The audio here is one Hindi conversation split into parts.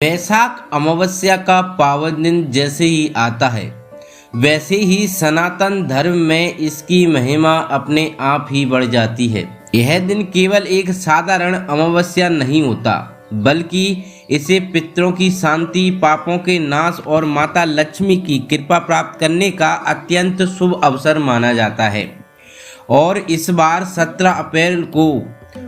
वैशाख अमावस्या का पावन दिन जैसे ही आता है वैसे ही सनातन धर्म में इसकी महिमा अपने आप ही बढ़ जाती है। यह दिन केवल एक साधारण अमावस्या नहीं होता, बल्कि इसे पितरों की शांति, पापों के नाश और माता लक्ष्मी की कृपा प्राप्त करने का अत्यंत शुभ अवसर माना जाता है। और इस बार 17 अप्रैल को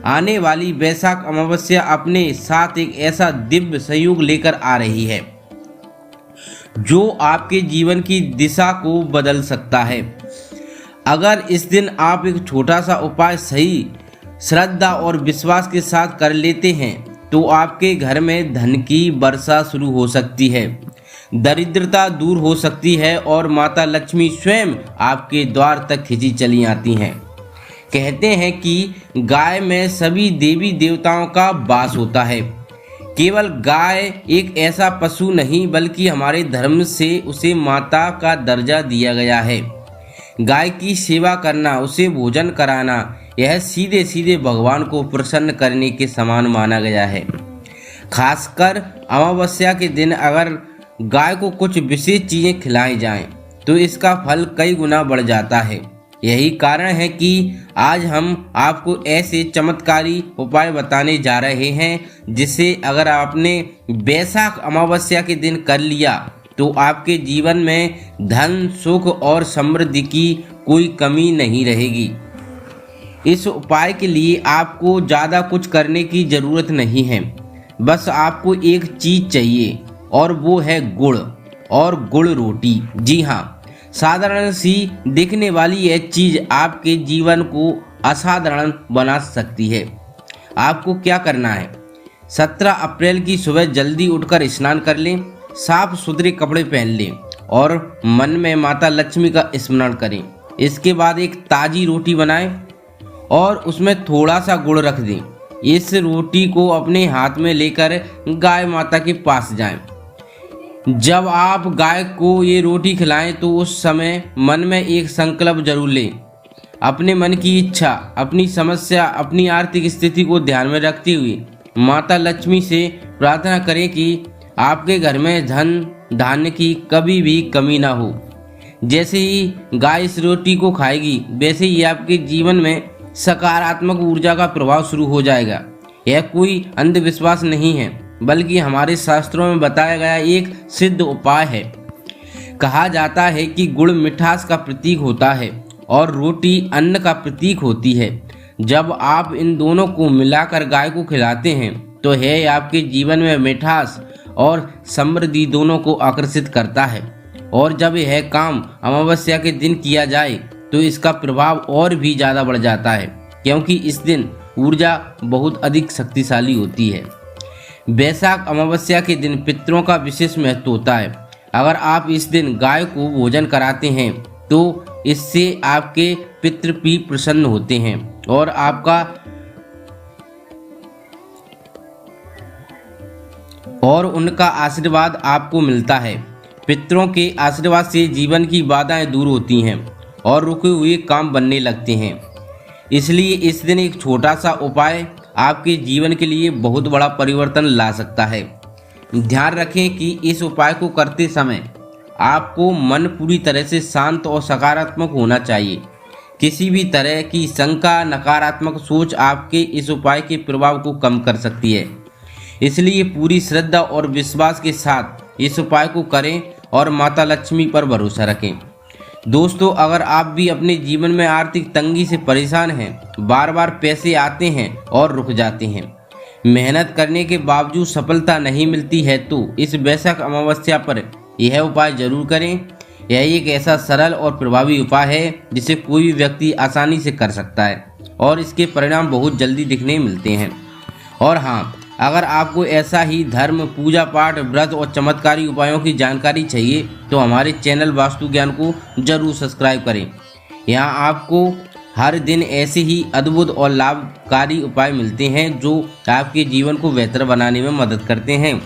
आने वाली वैशाख अमावस्या अपने साथ एक ऐसा दिव्य संयोग लेकर आ रही है जो आपके जीवन की दिशा को बदल सकता है। अगर इस दिन आप एक छोटा सा उपाय सही श्रद्धा और विश्वास के साथ कर लेते हैं तो आपके घर में धन की वर्षा शुरू हो सकती है, दरिद्रता दूर हो सकती है और माता लक्ष्मी स्वयं आपके द्वार तक खिंची चली आती हैं। कहते हैं कि गाय में सभी देवी देवताओं का वास होता है। केवल गाय एक ऐसा पशु नहीं बल्कि हमारे धर्म से उसे माता का दर्जा दिया गया है। गाय की सेवा करना, उसे भोजन कराना, यह सीधे सीधे भगवान को प्रसन्न करने के समान माना गया है। खासकर अमावस्या के दिन अगर गाय को कुछ विशेष चीज़ें खिलाई जाएं तो इसका फल कई गुना बढ़ जाता है। यही कारण है कि आज हम आपको ऐसे चमत्कारी उपाय बताने जा रहे हैं जिसे अगर आपने वैशाख अमावस्या के दिन कर लिया तो आपके जीवन में धन, सुख और समृद्धि की कोई कमी नहीं रहेगी। इस उपाय के लिए आपको ज़्यादा कुछ करने की ज़रूरत नहीं है, बस आपको एक चीज़ चाहिए और वो है गुड़ और गुड़ रोटी। जी हाँ, साधारण सी दिखने वाली यह चीज़ आपके जीवन को असाधारण बना सकती है। आपको क्या करना है, 17 अप्रैल की सुबह जल्दी उठकर स्नान कर लें, साफ सुथरे कपड़े पहन लें और मन में माता लक्ष्मी का स्मरण करें। इसके बाद एक ताज़ी रोटी बनाएं और उसमें थोड़ा सा गुड़ रख दें। इस रोटी को अपने हाथ में लेकर गाय माता के पास जाएं। जब आप गाय को ये रोटी खिलाएं तो उस समय मन में एक संकल्प जरूर लें। अपने मन की इच्छा, अपनी समस्या, अपनी आर्थिक स्थिति को ध्यान में रखते हुए माता लक्ष्मी से प्रार्थना करें कि आपके घर में धन धान्य की कभी भी कमी ना हो। जैसे ही गाय इस रोटी को खाएगी वैसे ही आपके जीवन में सकारात्मक ऊर्जा का प्रभाव शुरू हो जाएगा। यह कोई अंधविश्वास नहीं है बल्कि हमारे शास्त्रों में बताया गया एक सिद्ध उपाय है। कहा जाता है कि गुड़ मिठास का प्रतीक होता है और रोटी अन्न का प्रतीक होती है। जब आप इन दोनों को मिलाकर गाय को खिलाते हैं तो यह आपके जीवन में मिठास और समृद्धि दोनों को आकर्षित करता है। और जब यह काम अमावस्या के दिन किया जाए तो इसका प्रभाव और भी ज़्यादा बढ़ जाता है, क्योंकि इस दिन ऊर्जा बहुत अधिक शक्तिशाली होती है। वैशाख अमावस्या के दिन पितरों का विशेष महत्व होता है। अगर आप इस दिन गाय को भोजन कराते हैं तो इससे आपके पितृ भी प्रसन्न होते हैं और उनका आशीर्वाद आपको मिलता है। पितरों के आशीर्वाद से जीवन की बाधाएं दूर होती हैं और रुके हुए काम बनने लगते हैं। इसलिए इस दिन एक छोटा सा उपाय आपके जीवन के लिए बहुत बड़ा परिवर्तन ला सकता है। ध्यान रखें कि इस उपाय को करते समय आपको मन पूरी तरह से शांत और सकारात्मक होना चाहिए। किसी भी तरह की शंका, नकारात्मक सोच आपके इस उपाय के प्रभाव को कम कर सकती है। इसलिए पूरी श्रद्धा और विश्वास के साथ इस उपाय को करें और माता लक्ष्मी पर भरोसा रखें। दोस्तों, अगर आप भी अपने जीवन में आर्थिक तंगी से परेशान हैं, बार बार पैसे आते हैं और रुक जाते हैं, मेहनत करने के बावजूद सफलता नहीं मिलती है, तो इस वैशाख अमावस्या पर यह उपाय जरूर करें। यह एक ऐसा सरल और प्रभावी उपाय है जिसे कोई भी व्यक्ति आसानी से कर सकता है और इसके परिणाम बहुत जल्दी दिखने मिलते हैं। और हाँ, अगर आपको ऐसा ही धर्म, पूजा पाठ, व्रत और चमत्कारी उपायों की जानकारी चाहिए तो हमारे चैनल वास्तु ज्ञान को जरूर सब्सक्राइब करें। यहाँ आपको हर दिन ऐसे ही अद्भुत और लाभकारी उपाय मिलते हैं जो आपके जीवन को बेहतर बनाने में मदद करते हैं।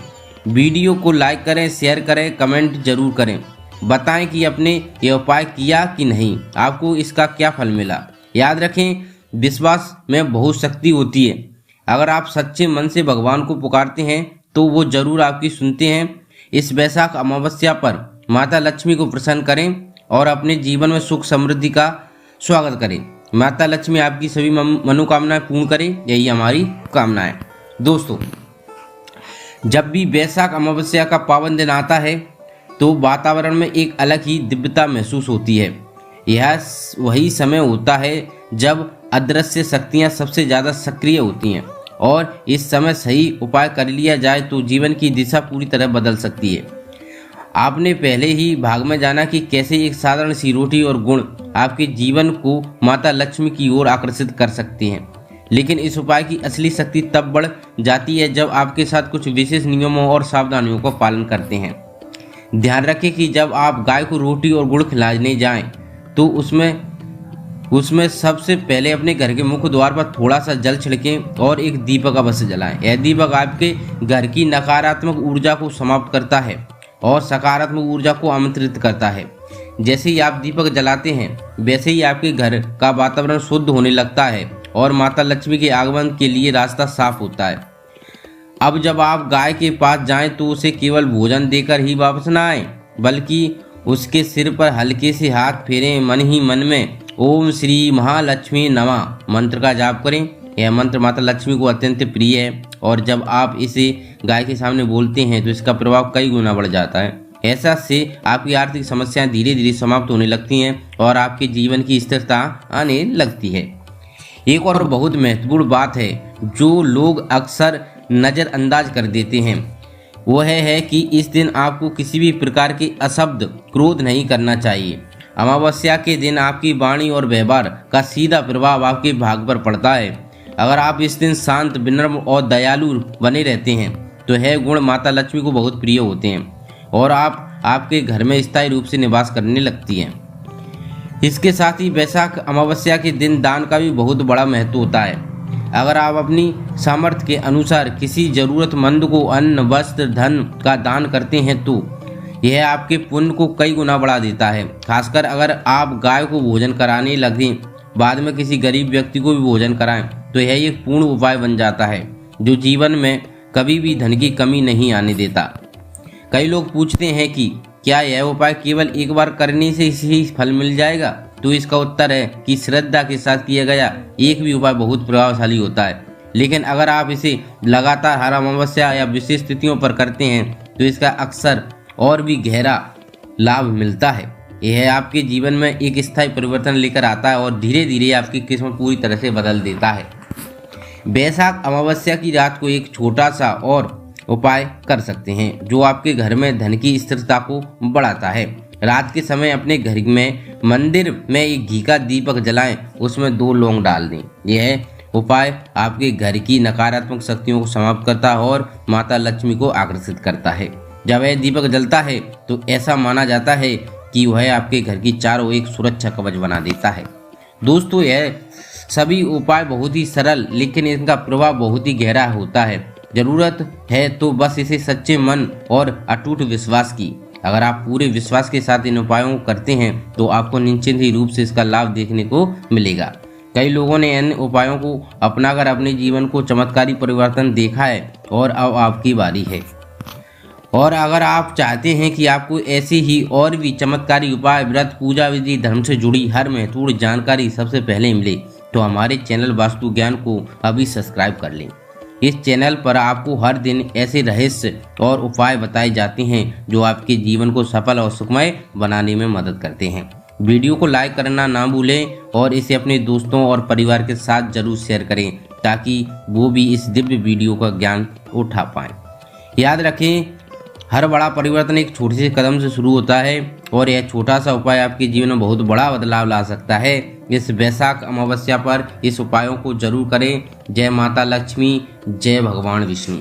वीडियो को लाइक करें, शेयर करें, कमेंट जरूर करें। बताएं कि आपने ये उपाय किया कि नहीं, आपको इसका क्या फल मिला। याद रखें, विश्वास में बहुत शक्ति होती है। अगर आप सच्चे मन से भगवान को पुकारते हैं तो वो जरूर आपकी सुनते हैं। इस वैशाख अमावस्या पर माता लक्ष्मी को प्रसन्न करें और अपने जीवन में सुख समृद्धि का स्वागत करें। माता लक्ष्मी आपकी सभी मनोकामनाएं पूर्ण करें, यही हमारी कामना है। दोस्तों, जब भी वैशाख अमावस्या का पावन दिन आता है तो वातावरण में एक अलग ही दिव्यता महसूस होती है। यह वही समय होता है जब अदृश्य शक्तियां सबसे ज़्यादा सक्रिय होती हैं और इस समय सही उपाय कर लिया जाए तो जीवन की दिशा पूरी तरह बदल सकती है। आपने पहले ही भाग में जाना कि कैसे एक साधारण सी रोटी और गुण आपके जीवन को माता लक्ष्मी की ओर आकर्षित कर सकती हैं। लेकिन इस उपाय की असली शक्ति तब बढ़ जाती है जब आपके साथ कुछ विशेष नियमों और सावधानियों का पालन करते हैं। ध्यान रखें कि जब आप गाय को रोटी और गुड़ खिलाने जाएं तो उसमें सबसे पहले अपने घर के मुख्य द्वार पर थोड़ा सा जल छिड़कें और एक दीपक अवश्य जलाएं। यह दीपक आपके घर की नकारात्मक ऊर्जा को समाप्त करता है और सकारात्मक ऊर्जा को आमंत्रित करता है। जैसे ही आप दीपक जलाते हैं वैसे ही आपके घर का वातावरण शुद्ध होने लगता है और माता लक्ष्मी के आगमन के लिए रास्ता साफ होता है। अब जब आप गाय के पास जाएं तो उसे केवल भोजन देकर ही वापस न आएं, बल्कि उसके सिर पर हल्के से हाथ फेरें। मन ही मन में ओम श्री महालक्ष्मी नमः मंत्र का जाप करें। यह मंत्र माता लक्ष्मी को अत्यंत प्रिय है और जब आप इसे गाय के सामने बोलते हैं तो इसका प्रभाव कई गुना बढ़ जाता है। ऐसा से आपकी आर्थिक समस्याएं धीरे धीरे समाप्त होने लगती हैं और आपके जीवन की स्थिरता आने लगती है। एक और बहुत महत्वपूर्ण बात है जो लोग अक्सर नज़रअंदाज कर देते हैं, वह है कि इस दिन आपको किसी भी प्रकार के अशब्द क्रोध नहीं करना चाहिए। अमावस्या के दिन आपकी वाणी और व्यवहार का सीधा प्रभाव आपके भाग्य पर पड़ता है। अगर आप इस दिन शांत, विनम्र और दयालु बने रहते हैं तो यह गुण माता लक्ष्मी को बहुत प्रिय होते हैं और आपके घर में स्थायी रूप से निवास करने लगती हैं। इसके साथ ही वैशाख अमावस्या के दिन दान का भी बहुत बड़ा महत्व होता है। अगर आप अपनी सामर्थ्य के अनुसार किसी जरूरतमंद को अन्न, वस्त्र, धन का दान करते हैं तो यह आपके पुण्य को कई गुना बढ़ा देता है। खासकर अगर आप गाय को भोजन कराने लगें, बाद में किसी गरीब व्यक्ति को भी भोजन कराएं तो यह एक पूर्ण उपाय बन जाता है जो जीवन में कभी भी धन की कमी नहीं आने देता। कई लोग पूछते हैं कि क्या यह उपाय केवल एक बार करने से ही फल मिल जाएगा? तो इसका उत्तर है कि श्रद्धा के साथ किया गया एक भी उपाय बहुत प्रभावशाली होता है। लेकिन अगर आप इसे लगातार हर अमावस्या या विशेष तिथियों पर करते हैं तो इसका अक्सर और भी गहरा लाभ मिलता है। यह आपके जीवन में एक स्थायी परिवर्तन लेकर आता है और धीरे धीरे आपकी किस्मत पूरी तरह से बदल देता है। वैशाख अमावस्या की रात को एक छोटा सा और उपाय कर सकते हैं जो आपके घर में धन की स्थिरता को बढ़ाता है। रात के समय अपने घर में मंदिर में एक घी का दीपक जलाएं, उसमें 2 लौंग डाल दें। यह उपाय आपके घर की नकारात्मक शक्तियों को समाप्त करता है और माता लक्ष्मी को आकर्षित करता है। जब यह दीपक जलता है तो ऐसा माना जाता है कि वह आपके घर की चारों एक सुरक्षा कवच बना देता है। दोस्तों, यह सभी उपाय बहुत ही सरल लेकिन इनका प्रभाव बहुत ही गहरा होता है। जरूरत है तो बस इसे सच्चे मन और अटूट विश्वास की। अगर आप पूरे विश्वास के साथ इन उपायों को करते हैं तो आपको निश्चित ही रूप से इसका लाभ देखने को मिलेगा। कई लोगों ने इन उपायों को अपनाकर अपने जीवन को चमत्कारी परिवर्तन देखा है और अब आपकी बारी है। और अगर आप चाहते हैं कि आपको ऐसे ही और भी चमत्कारी उपाय, व्रत, पूजा विधि, धर्म से जुड़ी हर महत्वपूर्ण जानकारी सबसे पहले मिले तो हमारे चैनल वास्तु ज्ञान को अभी सब्सक्राइब कर लें। इस चैनल पर आपको हर दिन ऐसे रहस्य और उपाय बताए जाते हैं जो आपके जीवन को सफल और सुखमय बनाने में मदद करते हैं। वीडियो को लाइक करना ना भूलें और इसे अपने दोस्तों और परिवार के साथ जरूर शेयर करें ताकि वो भी इस दिव्य वीडियो का ज्ञान उठा पाएं। याद रखें, हर बड़ा परिवर्तन एक छोटे से कदम से शुरू होता है और यह छोटा सा उपाय आपके जीवन में बहुत बड़ा बदलाव ला सकता है। इस वैशाख अमावस्या पर इस उपायों को जरूर करें। जय माता लक्ष्मी, जय भगवान विष्णु।